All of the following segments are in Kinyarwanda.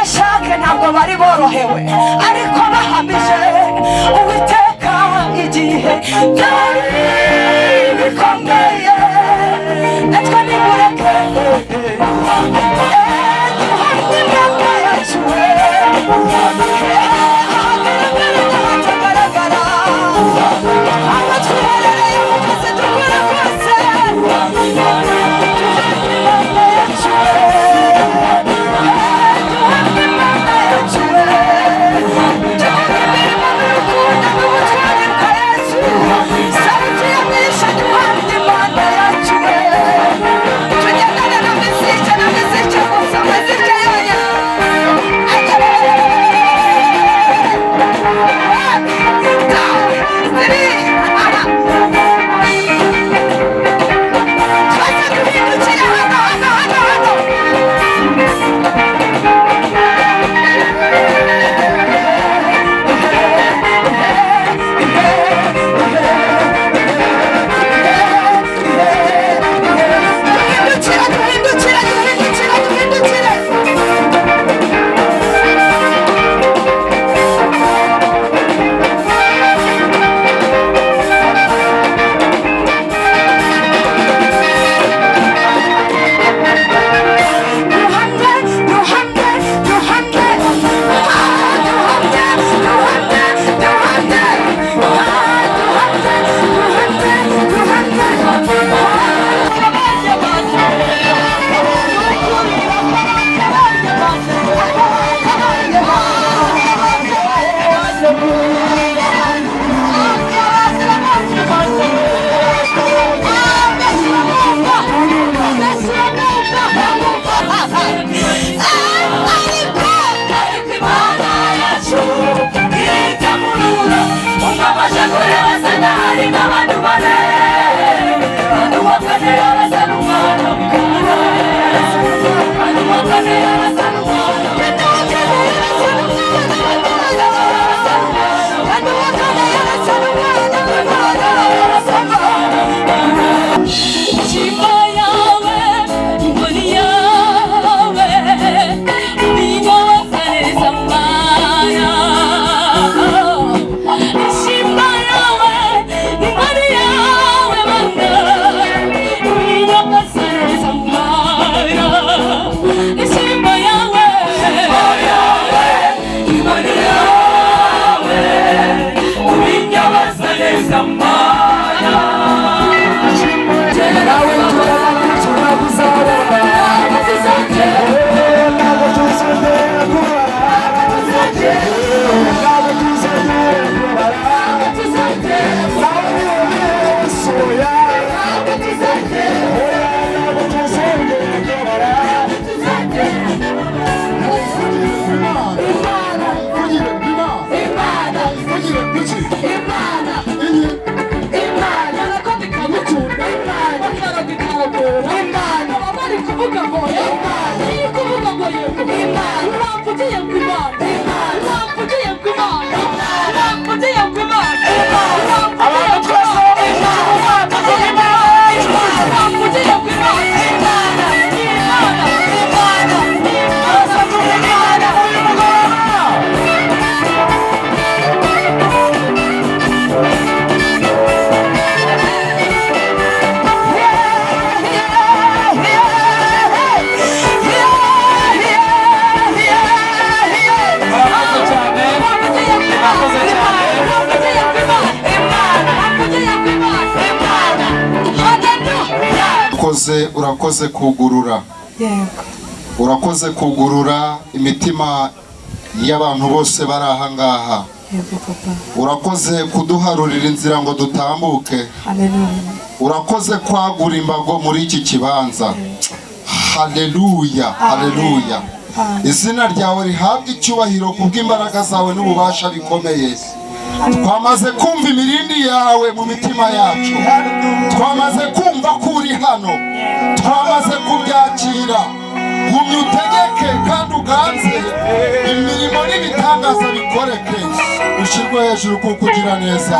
Meshake ntabwo bari borohewe ariko bahamije Uwiteka igihe byari bikomeye natwe nimureke duhamye imyaka yacu hatagaragara abatwiherereye mukaze dukora kose duhamye imyaka yacu urakoze kugurura urakoze kugurura imitima y'abantu bose bari aha ngaha urakoze kuduharurira inzira ngo dutambuke urakoze kwagura imbago muri iki kibanza haleluya haleluya izina ryawe rihabwa icyubahiro kubw'imbaraga zawe n'ububasha bikomeye twamaze kumva imirindi yawe mu mitima yacu twamaze kumva ko uri hano twamaze kubyakira gumya utegeke kandi uganze imirimo n'ibitangaza bikoreke ushyirwe hejuru kuko ugira neza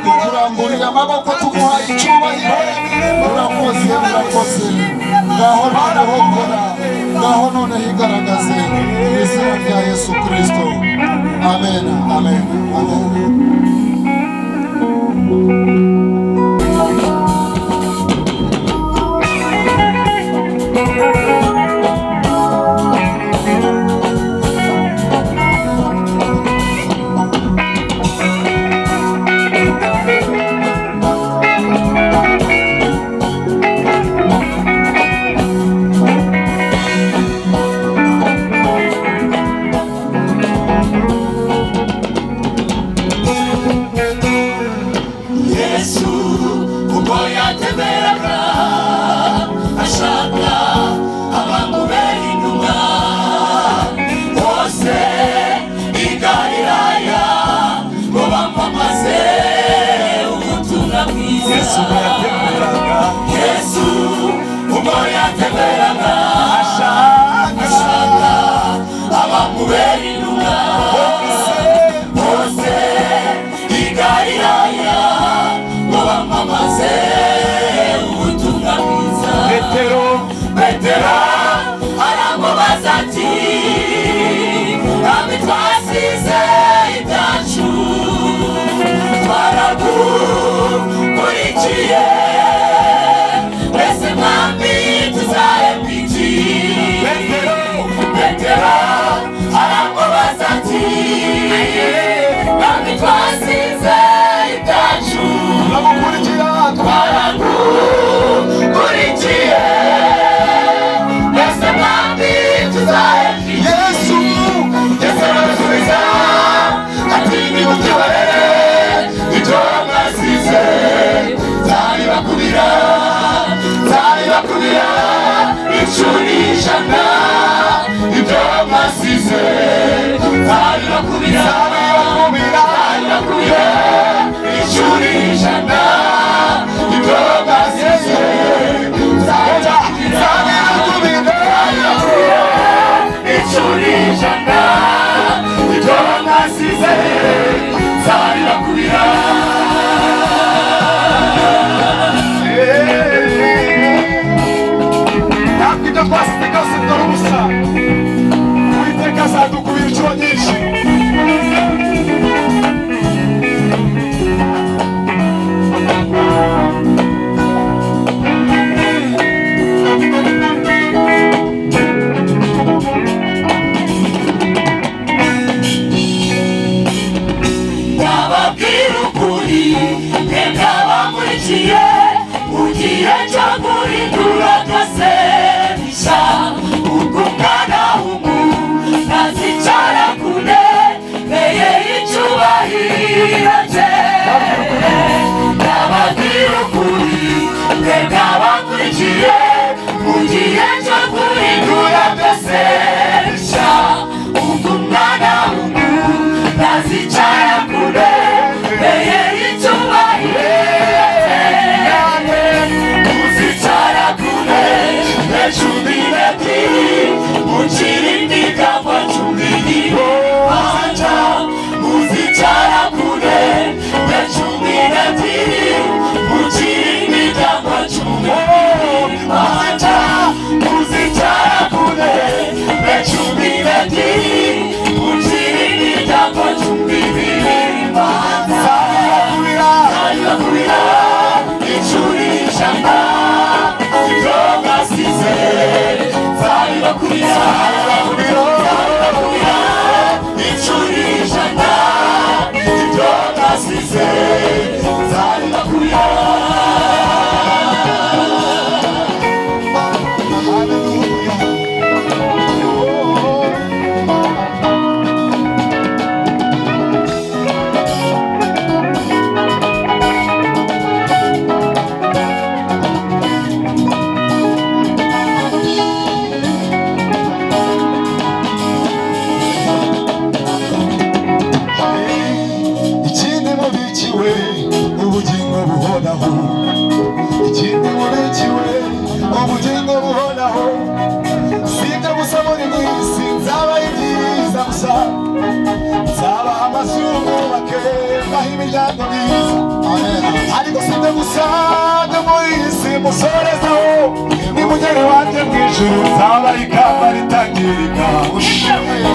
tukuramburira amaboko tuguhaye icyubahiro urakoze urakoze ngaho noneho kora ngaho noneho igaragaze izina amen, amen, amen.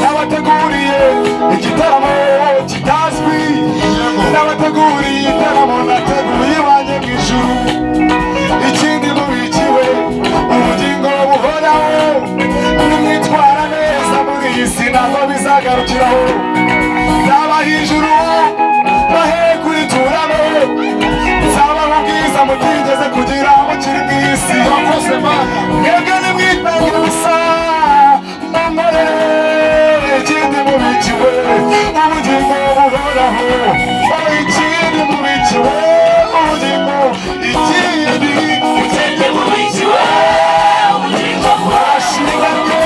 N'abateguriye igitaramo kitazwi n'abateguriye igitaramo nateguye iwanjye mu ijuru ikindi mubikiwe ubugingo buhoraho nimwitwara neza muri iyi si ntabwo bizagarukiraho nzabaha ijuru bahe kurituramo nzabaha ubwiza mutigeze kugira mukiri mu isi wakoze mwebwe nimwitangira ubusa ikindi mubikiwe ubugingo buhoraho ikindi mubikiwe ubugingo ikindi mubikiwe ubugingo burashinganye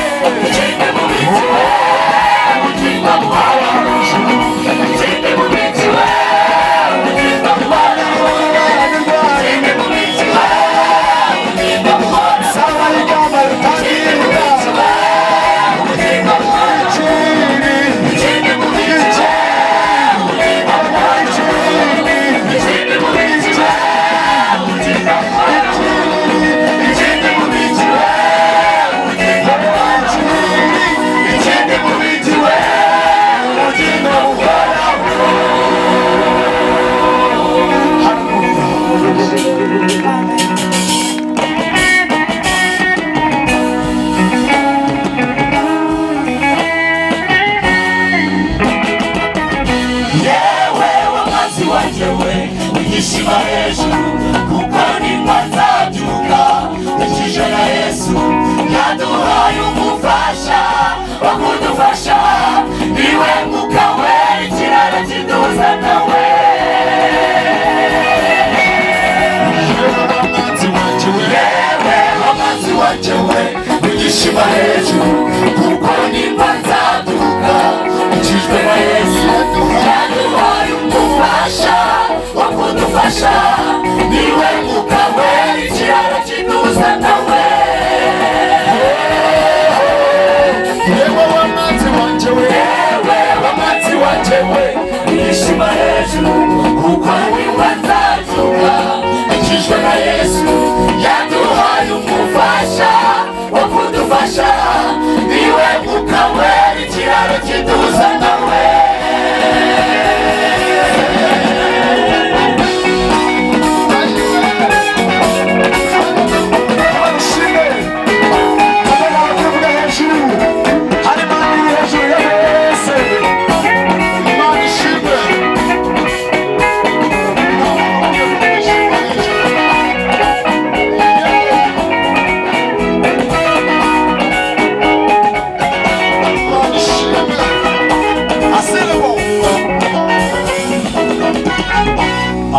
ikindi mubikiwe ubugingo buhoraho ikindi mubikiwe ubugingo buhoraho ikindi mubikiwe ubugingo buhoraho saba igamba ritangirira Ishima hejuru kuko nimba nzabyuka dukije na Yesu yaduhaye umufasha wo kudufasha niwe mwuka we ikiraro kiduza nawe yewe amazi wanje we ugishima hejuru kuko nimba nzabyuka dukijwe na Yesu yaduhaye umufasha wakudufasha niwe mwuka we ikiraro kiduza nawe yewe w'amazi wanje we yewe w'amazi wanje we yishima hejuru kuko nimba nzabyuka ikijwe na Yesu yaduhaye umufasha wakudufasha niwe mwuka we ikiraro kiduza nawe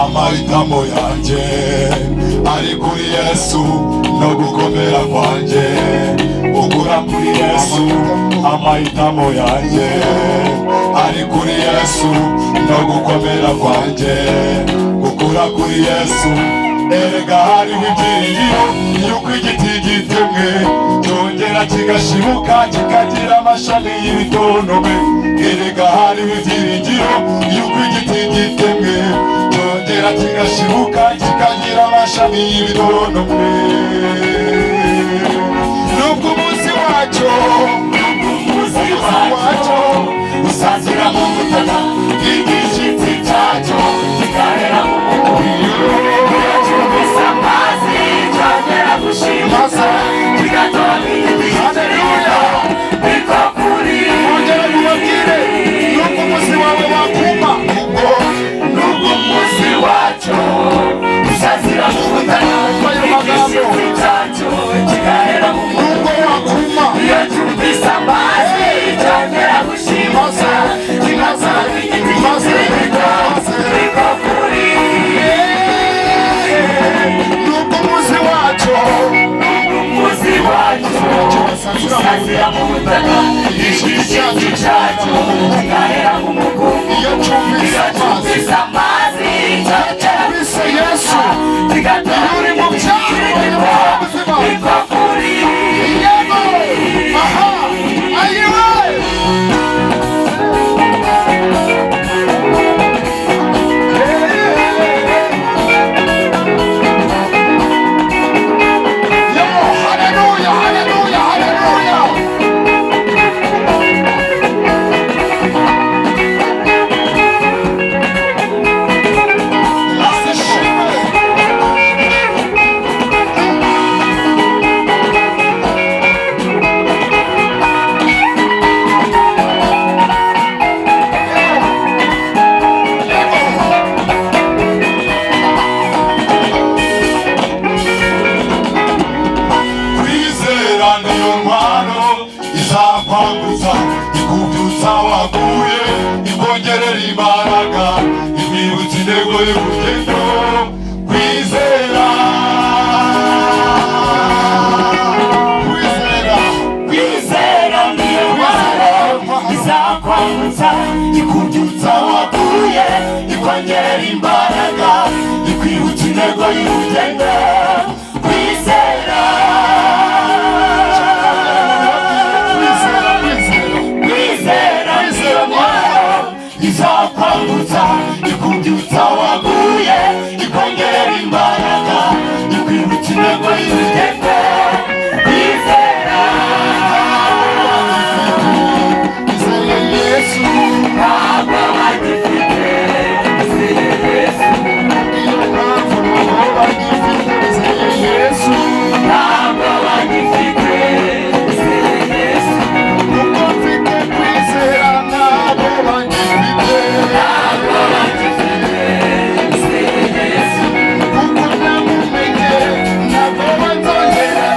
amahitamo yanjye ari kuri Yesu no gukomera kwanjye ugura kuri Yesu amahitamo yanjye ari kuri Yesu no gukomera kwanjye ugura kuri Yesu erega hariho ibyiringiro yuko igiti gitemwe cyongera kigashibuka kikagira amashami y'ibitontome erega hariho ibyiringiro yuko igiti gitemwe cyongera kigashibuka kikagira amashami y'ibitontome nubwo umunsi wacyo usazira mu butaka igishitsi cyacyo kikarera mu mukuru cyumvise amazi cyongera gushimuka kigatoha igiti cy'igito niko kuri ongera kubabwire nubwo umunsi wawe wakuma nubwo umunsi wacyo usazira mu butaka igishitsi cyacyo kikarera mu mukuru iyo cyumvise amazi cyongera gushimuka kigatoha igiti cy'igito niko kuri nubwo umunsi wacyo usazira mu butaka igishitsi cyacyo kigahera mu mukungu iyo cyumvise amazi cyumvise Yesu kigatoha uri mu byago ubuzima niko kuri yego aha ayiwe yo haleluya haleluya haleluya waguye ikongerera imbaraga imibutsa intego y'urugendo kwizera kwizera niyo ntwaro izakwambutsa ikubyutsa waguye ikongera imbaraga ikwibutsa intego y'urugendo kwizera niyo ntwaro izakwambutsa ikubyutsa waguye ikongera imbaraga ikwibutsa intego y'urugendo kwizera ntabwo bagifite izeye Yesu ntabwo bagifite izeye Yesu ntabwo bagifite izeye Yesu kuko namumenye ntabwo banzongera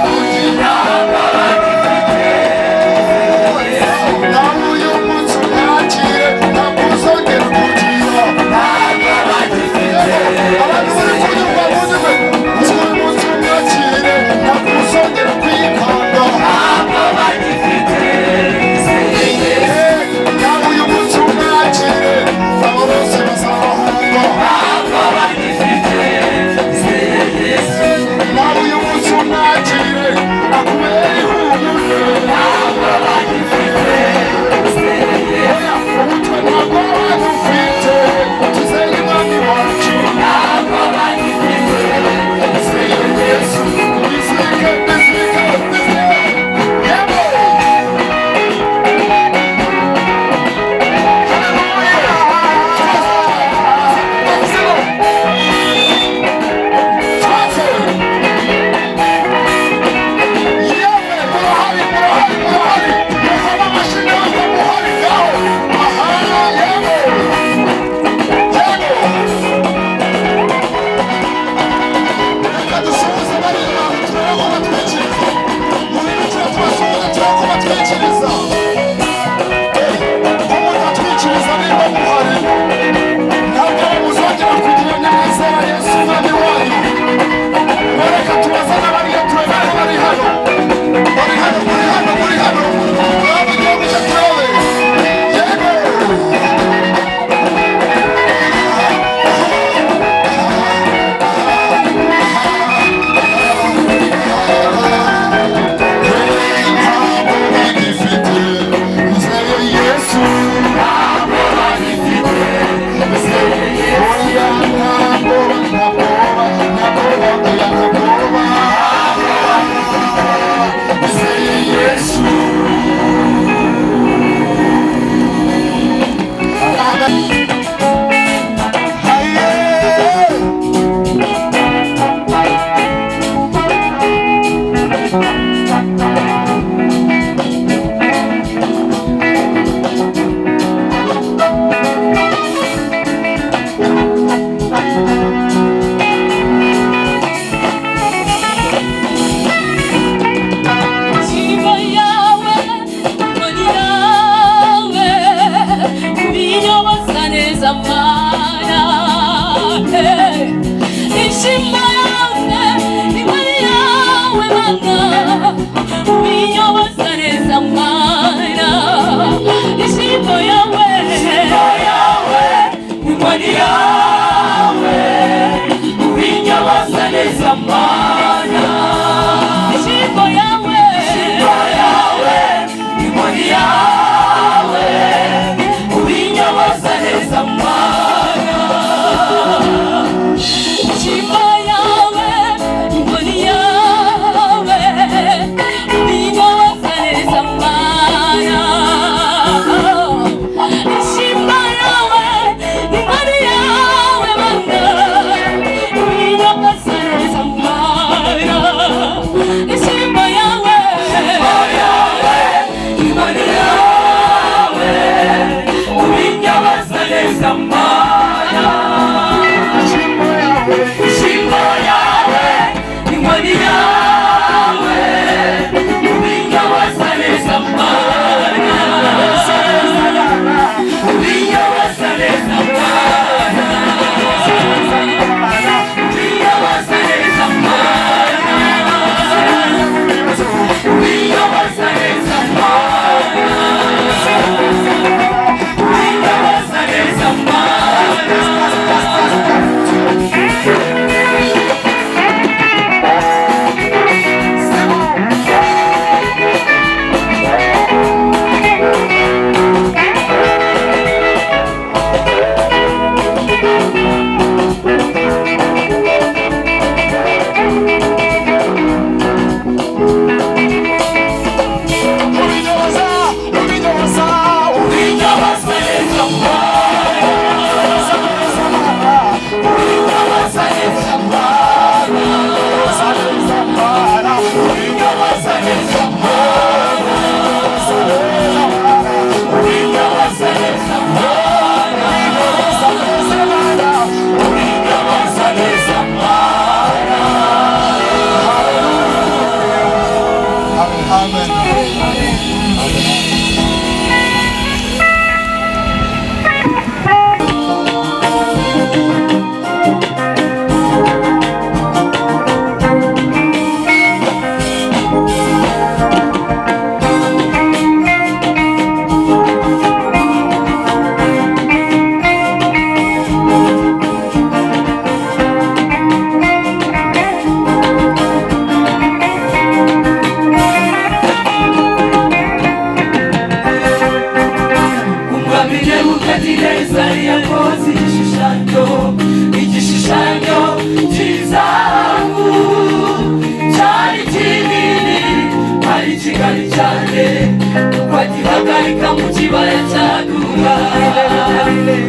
guhanagura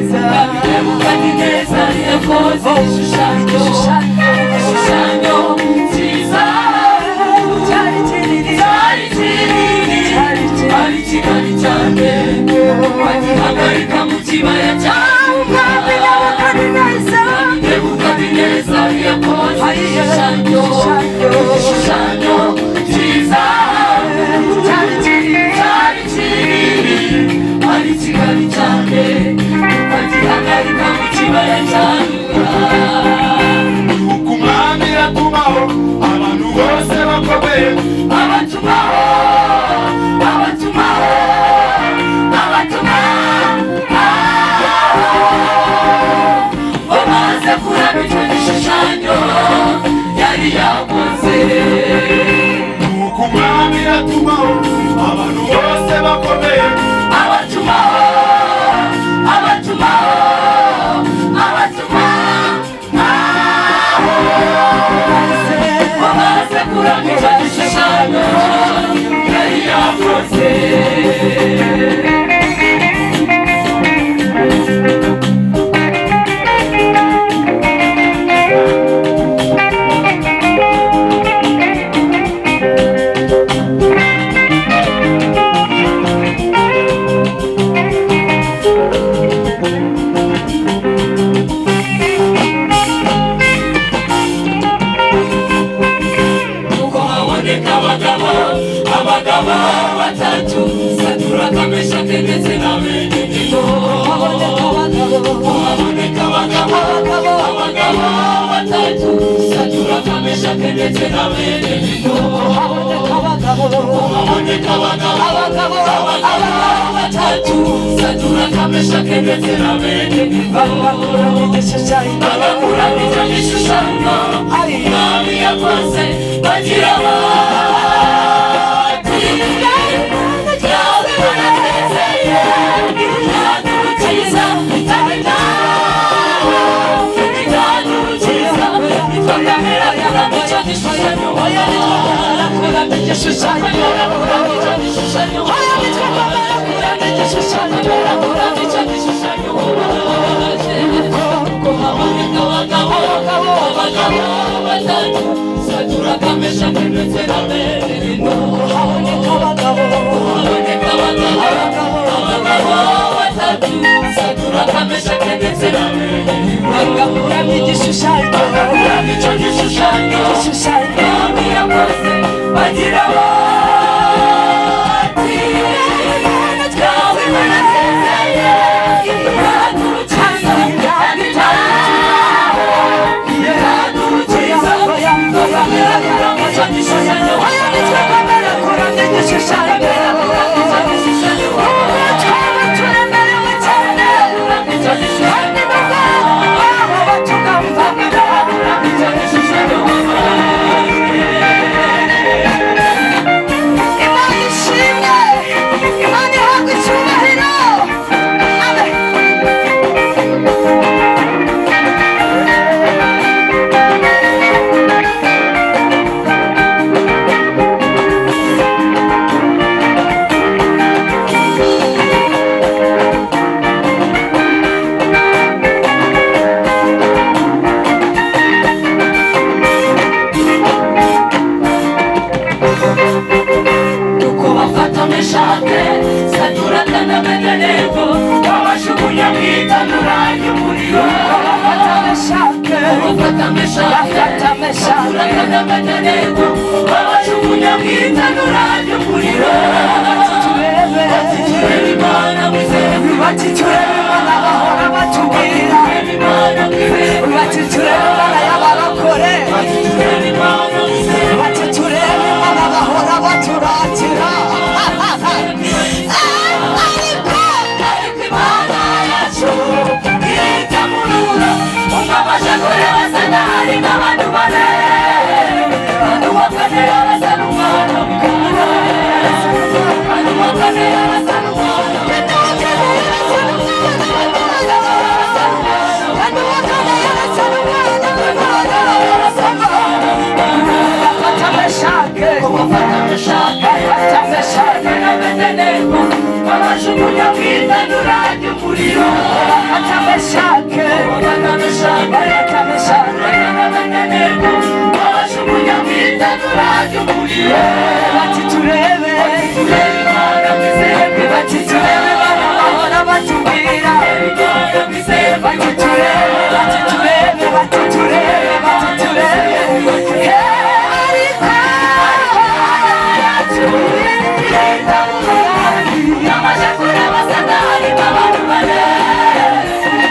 Ndabihebuka ni neza yakoze igishushanyo cyiza cyari kinini ari kigari cyane wagihagarika mu kibaya cyangwa Ndabihebuka ni neza yakoze igishushanyo cyiza cyari kinini ari kigari cyane wagihagarika mu kibaya cyangwa Nuko umwami atumaho abantu bose bakomeye abatumaho bamaze kuraba icyo gishushanyo yari yakoze Nuko umwami atumaho abantu bose bakomeye abatumaho bamaze kuraba icyo gishushanyo yari yakoze abagabo batatu Saduraka Meshaki ndetse n'Abedinego haboneka abagabo batatu Saduraka Meshaki ndetse n'Abedinego haboneka abagabo batatu Saduraka Meshaki ndetse n'Abedinego bagakuramo icyo gishushanyo umwami yakoze bagira Saduraka Meshaki ndetse n'Abedinego haboneka abagabo batatu Saduraka Meshaki ndetse n'Abedinego bagakuramo icyo gishushanyo umwami yakoze bagira bati yawe barasezeye yadukiza bagakuramo icyo gishushanyo Saduraka n'Abedinego babajugunya mu itanura ry'umuriro bafata Meshaki Saduraka n'Abedinego babajugunya mu itanura ry'umuriro bati turebe Imana mwizere bati turebe Imana bahora batubwira bati turebe Imana y'abarokore bati turebe Imana mwizere bati turebe Imana bahora baturatira Thank you. umuriro batameshake abanyanego babajugunya mu itanura ry'umuriro bati turebe Imana mwizerwe bati turebe bahora batubwira bati turebe bati turebe bati turebe bati turebe ariko Namaje kureba Satani nk'abantu bane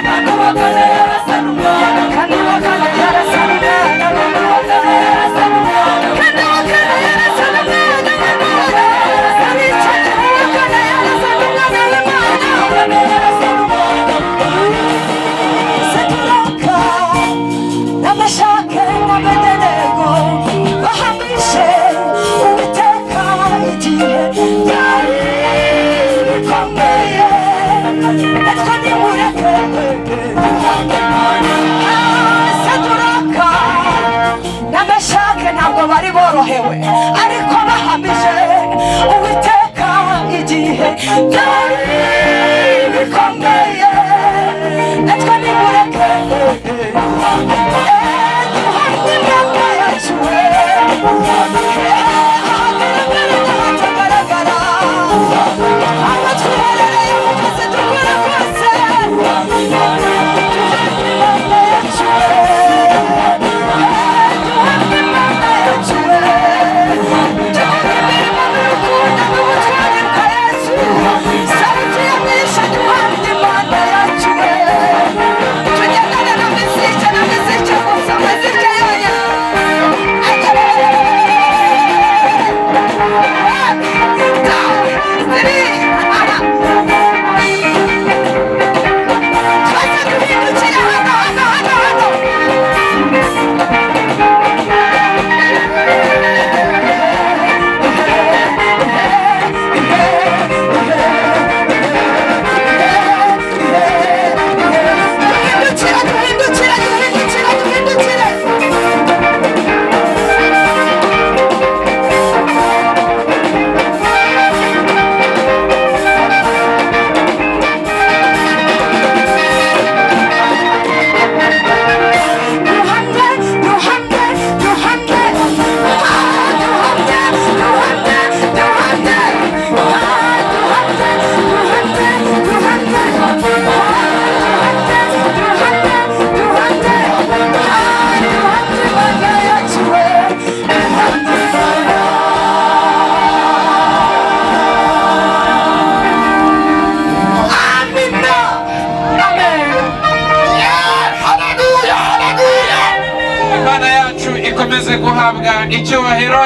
Kandi bakane yarasa n'umwana kandi bakane yarasa n'umwana Kandi bakane yarasa n'umwana kandi bakane yarasa n'umwana arica bakane yarasa n'umwana Bakane yarasa n'umwana Saturaka n'amashake n'abadenego bahamishe Uwiteka igihe byari bikomeye natwe nimureke Saturaka n'amashake ntabwo bari borohewe ariko bahamije Uwiteka igihe byari bikomeye natwe nimureke duhamye imyaka yacu hatagaragara abatwiherereye mu kazi dukora kose duhamye imyaka yacu duhamye imyaka yacu duhamye imirimo n'urukundo n'ubutwari bwa Yesu sauti ya mwisho duhamye imana yacu tugendane na miziki gusa miziki yonyine Imana yacu ikomeze guhabwa icyubahiro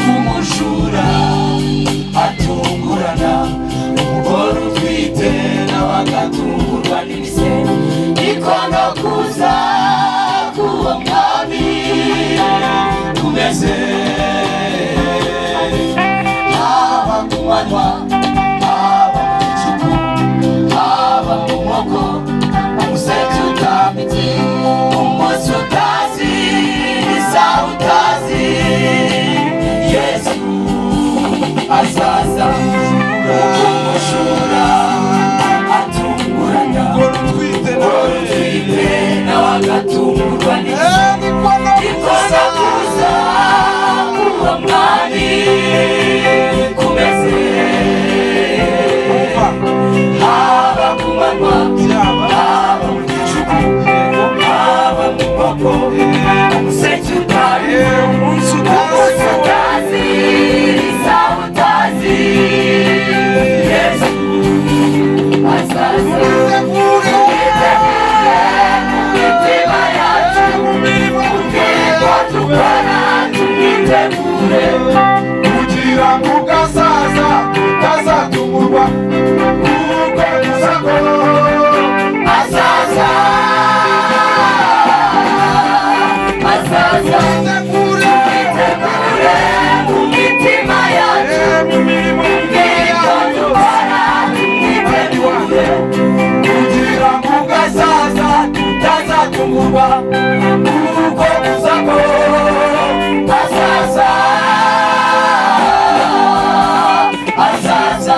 umujura atungurana umugore utwite nawe agatungurwa n'ibise niko no kuza k'uwo mwami kumeze haba ku manywa haba mu gicuku haba mu nkoko umuseke utambitse umunsi utazi isaha utazi Yesu azaza umushura atungurana utwite nawe agatungurwa n'isi niko no kuza manywa haba mu gicuku haba mu nkoko umuseke utazi umunsi utazi isaha utazi Yesu azaza imitima yacu ubwirwa tukora tumwitegure kugira ngo ugasaza utazatungurwa kuko tuzago azaza twitegure mu mitima yacu ubwirwa tukora tumwitegure kugira ngo ugasaza tutazatungurwa kuko tuzago azaza azaza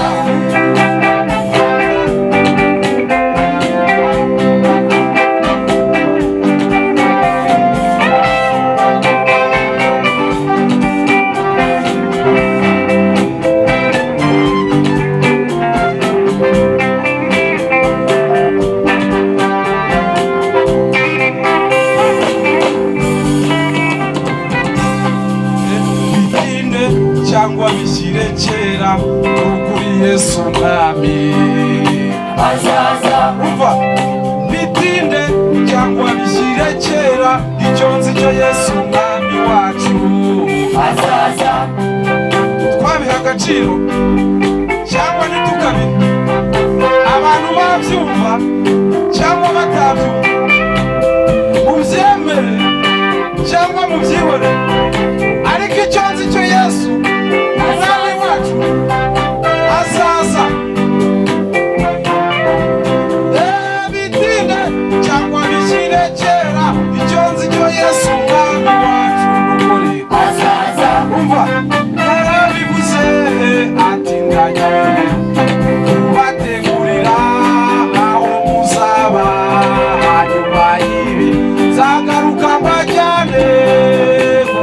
bitinde cyangwa bishyire kera kuri Yesu mwami azaza umva bitinde cyangwa bishyire kera icyo nzi cyo Yesu mwami wacu azaza twabiha agaciro cyangwa ntitukabihe abantu babyumva cyangwa batabyumva mubyemere cyangwa mubyibone ariko icyo nzi cyo Yesu umwami wacu azaza bitinde cyangwa bishyire kera icyo nzi cyo Yesu umwami wacu n'ukuri azaza umva yarabivuze ati ndagiye kubategurira aho muzaba hanyuma y'ibi nzagaruka mbajyane mu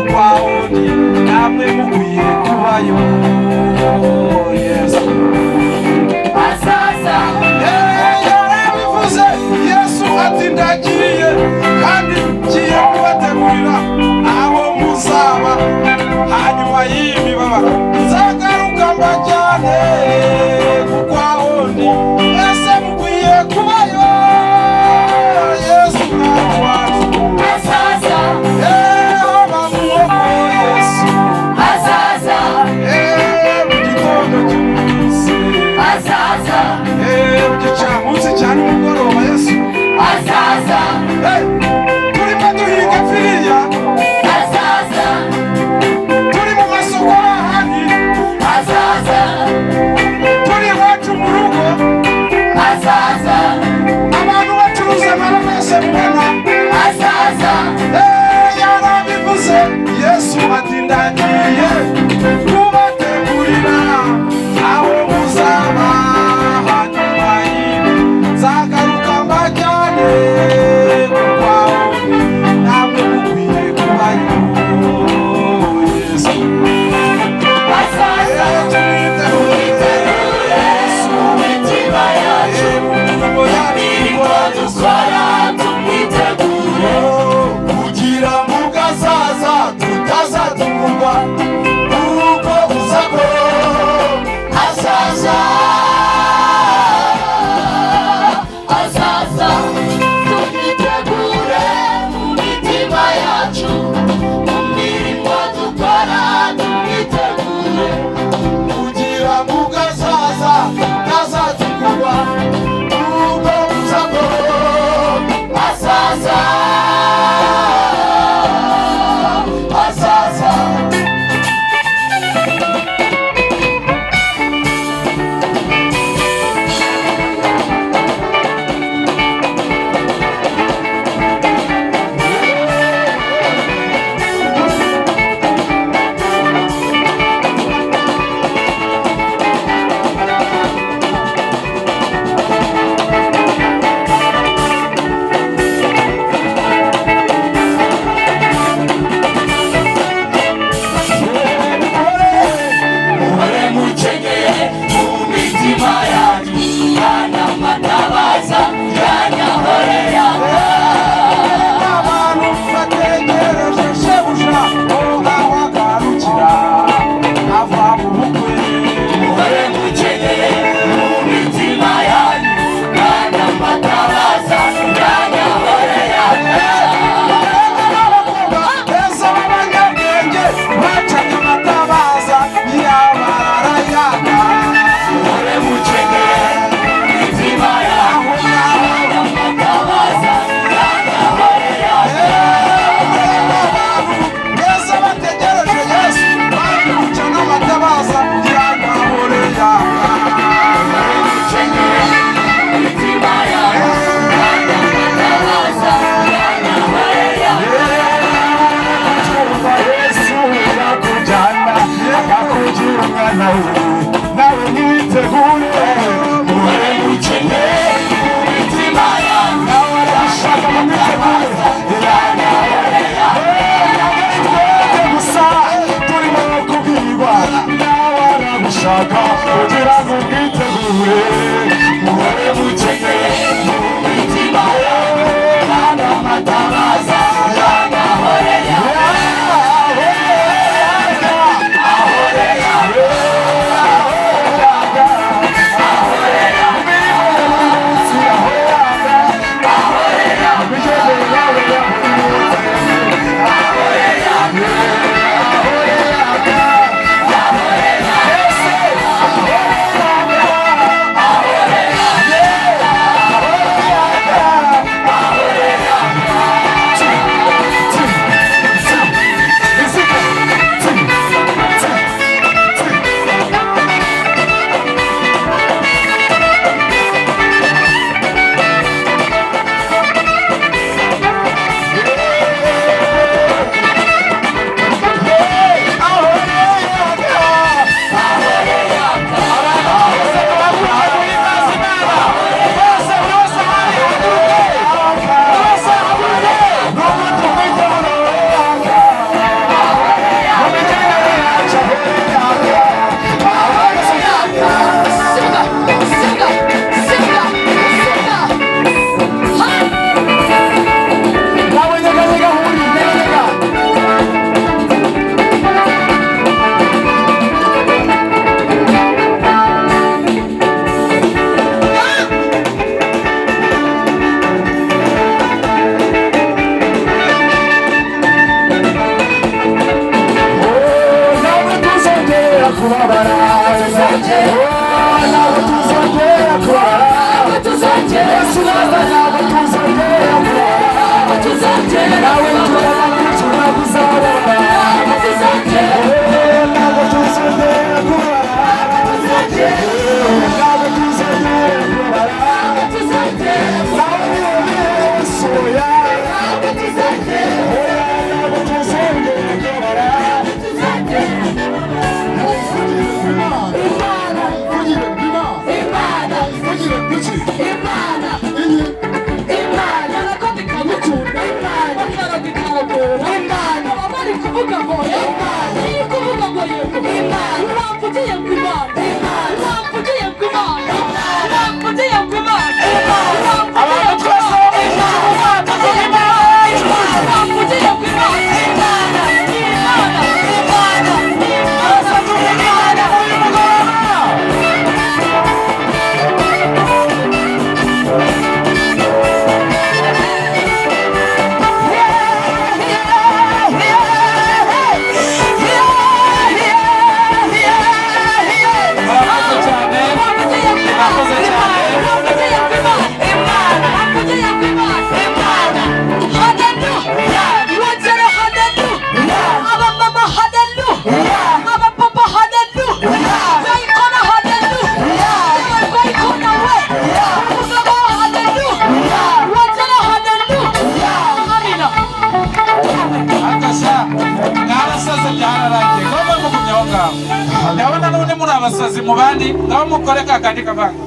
mu bandi ngaho mukore kakandi kavanga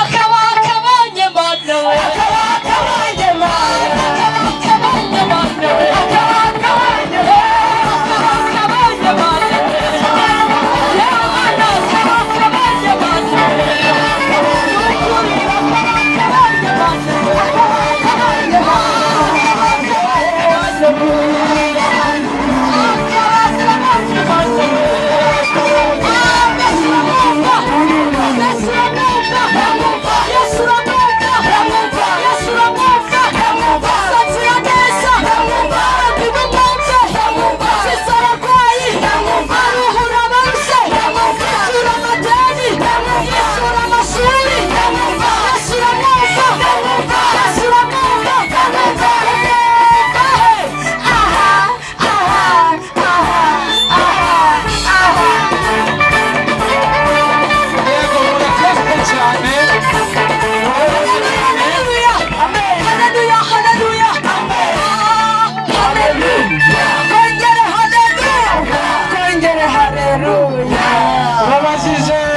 akaba akabonye mbona we